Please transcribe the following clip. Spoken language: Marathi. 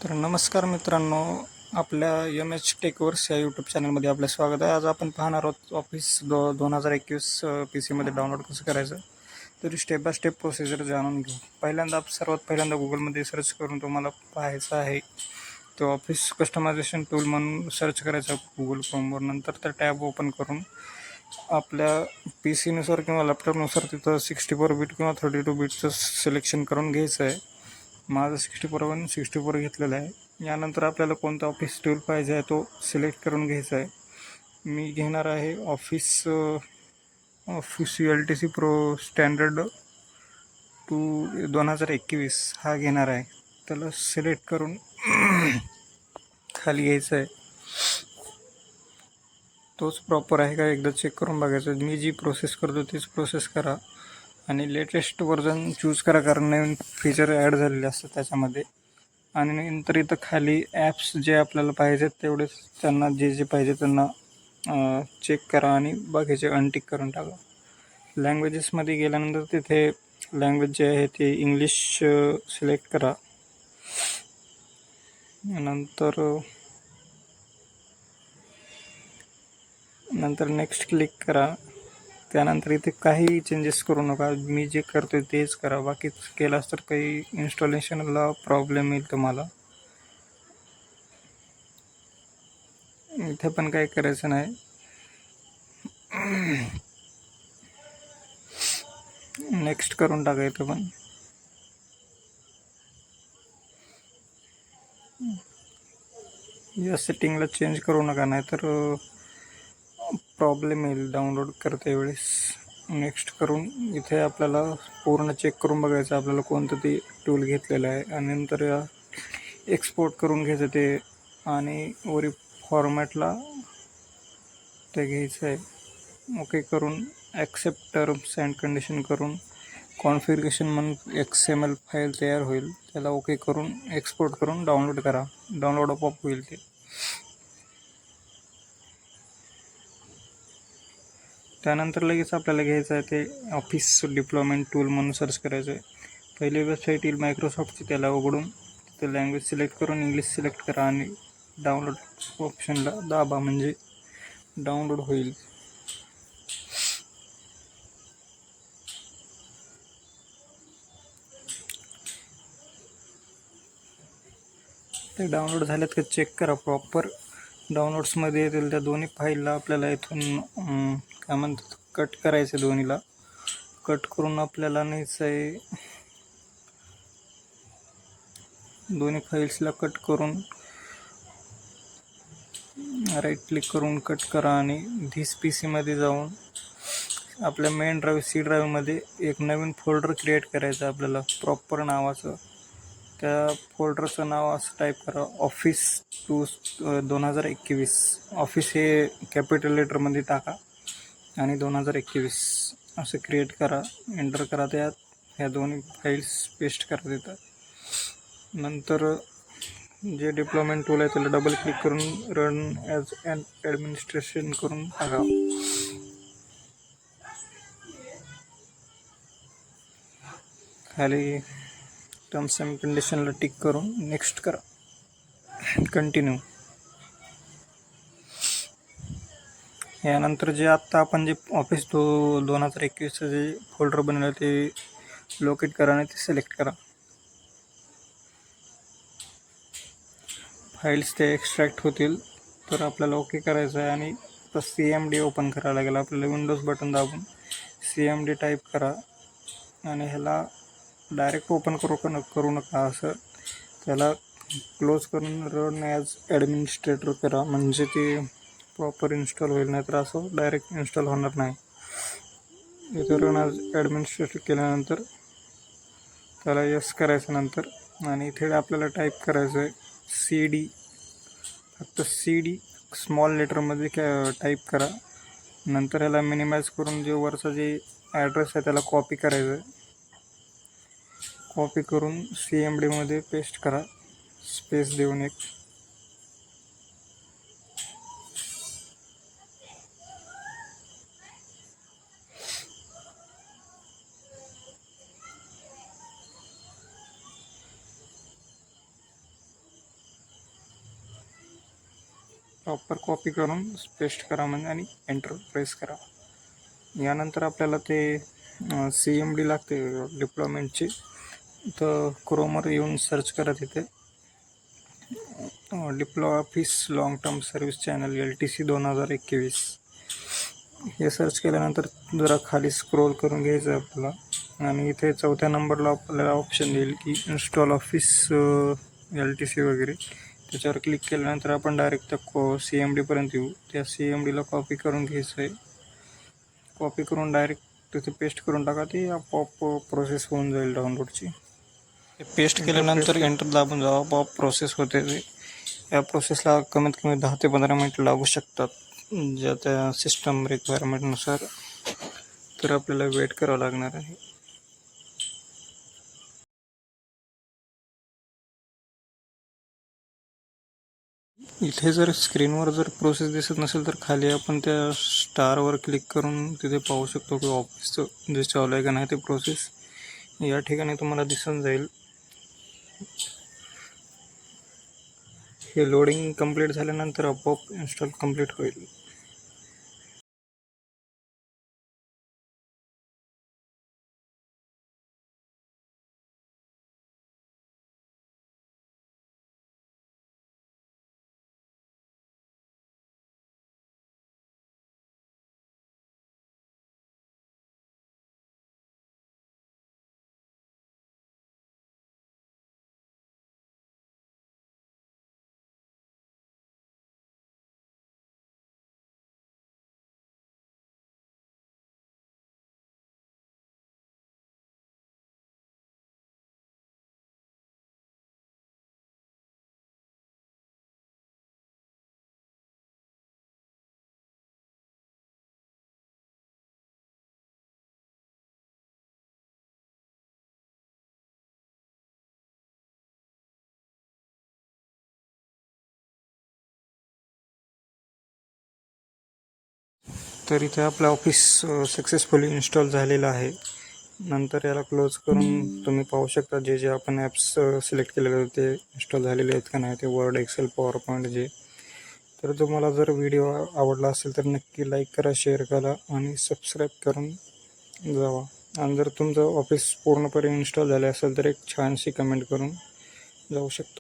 तर नमस्कार मित्रांनो, आपल्या एम एच टेकवर्स या यूट्यूब चॅनलमध्ये आपलं स्वागत आहे. आज आपण पाहणार आहोत ऑफिस 2021 पी सीमध्ये डाउनलोड कसं करायचं. तर स्टेप बाय स्टेप प्रोसिजर जाणून घेऊ. सर्वात पहिल्यांदा गुगलमध्ये सर्च करून तुम्हाला पाहायचं आहे तो ऑफिस कस्टमायझेशन टूल म्हणून सर्च करायचा गुगल क्रोमवर. नंतर त्या टॅब ओपन करून आपल्या पी सीनुसार किंवा लॅपटॉपनुसार तिथं 64 बीट किंवा 32 बीटचं सिलेक्शन करून घ्यायचं आहे. माझं 64 घेतलेलं आहे. यानंतर आपल्याला कोणता ऑफिस टूल पाहिजे आहे तो सिलेक्ट करून घ्यायचा आहे. मी घेणार आहे ऑफिस ULTC प्रो स्टँडर्ड 2021 हा घेणार आहे. त्याला सिलेक्ट करून खाली घ्यायचं आहे. तोच प्रॉपर आहे का एकदा चेक करून बघायचं. मी जी प्रोसेस करतो तीच प्रोसेस करा आणि लेटेस्ट व्हर्जन चूज करा, कारण नवीन फीचर ॲड झालेले असतात त्याच्यामध्ये. आणि नंतर इथं खाली ॲप्स जे आपल्याला पाहिजेत तेवढेच त्यांना जे पाहिजे त्यांना चेक करा आणि बाकीचे अनटिक करून टाका. लँग्वेजेसमध्ये गेल्यानंतर तिथे लँग्वेज जे आहे ते इंग्लिश सिलेक्ट करा. नंतर नेक्स्ट क्लिक करा. त्यानंतर इथे काही चेंजेस करू नका. मी जे करतोय तेच करा. बाकी केलास तर काही इन्स्टॉलेशनला प्रॉब्लेम येईल तुम्हाला. इथे पण काही करायचं नाही. नेक्स्ट करून टाका. इथं पण या सेटिंगला चेंज करू नका, नाहीतर प्रॉब्लेम येईल डाउनलोड करते वेळेस. नेक्स्ट करून इथे आपल्याला पूर्ण चेक करून बघायचं आपल्याला कोणतं ते टूल घेतलेलं आहे. आणि नंतर एक्सपोर्ट करून घ्यायचं ते आणि वरी फॉर्मॅटला ते घ्यायचं आहे. ओके करून ॲक्सेप्ट टर्म्स अँड कंडिशन करून कॉन्फिगरेशन म्हणून XML फाईल तयार होईल. त्याला ओके करून एक्सपोर्ट करून डाउनलोड करा. डाउनलोड आपोआप होईल ते. त्यानंतर लगेच आपल्याला घ्यायचं आहे ते ऑफिस डिप्लॉयमेंट टूल म्हणून सर्च करायचं आहे. पहिली वेबसाईट येईल मायक्रोसॉफ्टची, त्याला उघडून तिथे लँग्वेज सिलेक्ट करून इंग्लिश सिलेक्ट करा आणि डाउनलोड ऑप्शनला दाबा, म्हणजे डाउनलोड होईल. ते डाउनलोड झाल्यात का चेक करा. प्रॉपर डाउनलोड्समध्ये येतील. त्या दोन्ही फाईलला आपल्याला इथून काय म्हणतात कट करायचं. दोन्हीला कट करून आपल्याला न्यायचं आहे. दोन्ही फाईल्सला कट करून राईट क्लिक करून कट करा आणि धिस पी सीमध्ये जाऊन आपल्या मेन ड्राईव्ह C ड्राईव्हमध्ये एक नवीन फोल्डर क्रिएट करायचं आपल्याला प्रॉपर नावाचं. त्या फोल्डरचं नाव असं टाईप करा, ऑफिस 2021. ऑफिस हे कॅपिटल लेटरमध्ये टाका आणि 2021 असं क्रिएट करा. एंटर करा. त्यात ह्या दोन्ही फाईल्स पेस्ट करा तिथं. नंतर जे डिप्लॉयमेंट टूल आहे त्याला डबल क्लिक करून रन ॲज ॲन ॲडमिनिस्ट्रेशन करून टाका. खाली टर्म्स अँड कंडिशनला टिक करून नेक्स्ट करा. कंटिन्यू. यानंतर जे आत्ता आपण जे ऑफिस 2021चं जे फोल्डर बनवलं ते लोकेट करा आणि ते सिलेक्ट करा. फाईल्स ते एक्स्ट्रॅक्ट होतील. तर आपल्याला ओके करायचं आहे आणि CMD ओपन करायला लागेल. आपल्याला विंडोज बटन दाबून CMD टाईप करा आणि ह्याला डायरेक्ट ओपन करू नका. असं त्याला क्लोज करून रन ॲज ॲडमिनिस्ट्रेटर करा, म्हणजे ते प्रॉपर इन्स्टॉल होईल. नाहीतर असं डायरेक्ट इन्स्टॉल होणार नाही. इथे रन ॲज ॲडमिनिस्ट्रेटर केल्यानंतर त्याला यस करायचं नंतर. आणि इथे आपल्याला टाईप करायचं आहे CD, फक्त CD स्मॉल लेटरमध्ये टाईप करा. नंतर ह्याला मिनिमाइज करून जे वरचा जे ॲड्रेस आहे त्याला कॉपी करायचं. कॉपी करून CMDमध्ये पेस्ट करा, स्पेस देऊन एक. प्रॉपर कॉपी करून पेस्ट करा म्हणजे आणि एंटर प्रेस करा. यानंतर आपल्याला ते CMD लागते डिप्लॉयमेंटची. तर क्रोमवर येऊन सर्च करा तिथे deploy office long term service channel LTC 2021 हे सर्च केल्यानंतर जरा खाली स्क्रोल करून घ्यायचं आहे आपल्याला आणि इथे 4थ्या नंबरला आपल्याला ऑप्शन देईल की इन्स्टॉल ऑफिस LTC वगैरे. त्याच्यावर क्लिक केल्यानंतर आपण डायरेक्ट त्या CMDपर्यंत येऊ. त्या CMDला कॉपी करून घ्यायचं आहे. कॉपी करून डायरेक्ट तिथे पेस्ट करून टाका. ती आपोआप प्रोसेस होऊन जाईल डाउनलोडची. पेस्ट केल्यानंतर एंटर दाबून जावा, आपोआप प्रोसेस होते. या प्रोसेसला कमीत कमी 10 ते 15 मिनिटं लागू शकतात ज्या त्या सिस्टम रिक्वायरमेंटनुसार. तर आपल्याला वेट करावं लागणार आहे. इथे जर स्क्रीनवर जर प्रोसेस दिसत नसेल तर खाली आपण त्या स्टारवर क्लिक करून तिथे पाहू शकतो की ऑफिसचं जे चालू आहे का नाही ते प्रोसेस या ठिकाणी तुम्हाला दिसून जाईल. हे लोडिंग कंप्लीट झाल्यानंतर आपोआप इन्स्टॉल कंप्लीट होईल. तर इथे आपलं ऑफिस सक्सेसफुली इन्स्टॉल झालेलं आहे. नंतर याला क्लोज करून तुम्ही पाहू शकता जे जे आपण ॲप्स सिलेक्ट केलेले होते ते इन्स्टॉल झालेले आहेत का नाही ते, वर्ड, एक्सेल, पॉवरपॉईंट जे. तर तुम्हाला जर व्हिडिओ आवडला असेल तर नक्की लाईक करा, शेअर करा आणि सबस्क्राईब करून जावा. आणि जर तुमचं ऑफिस पूर्णपणे इन्स्टॉल झाले असेल तर एक छानशी कमेंट करून जाऊ शकतो.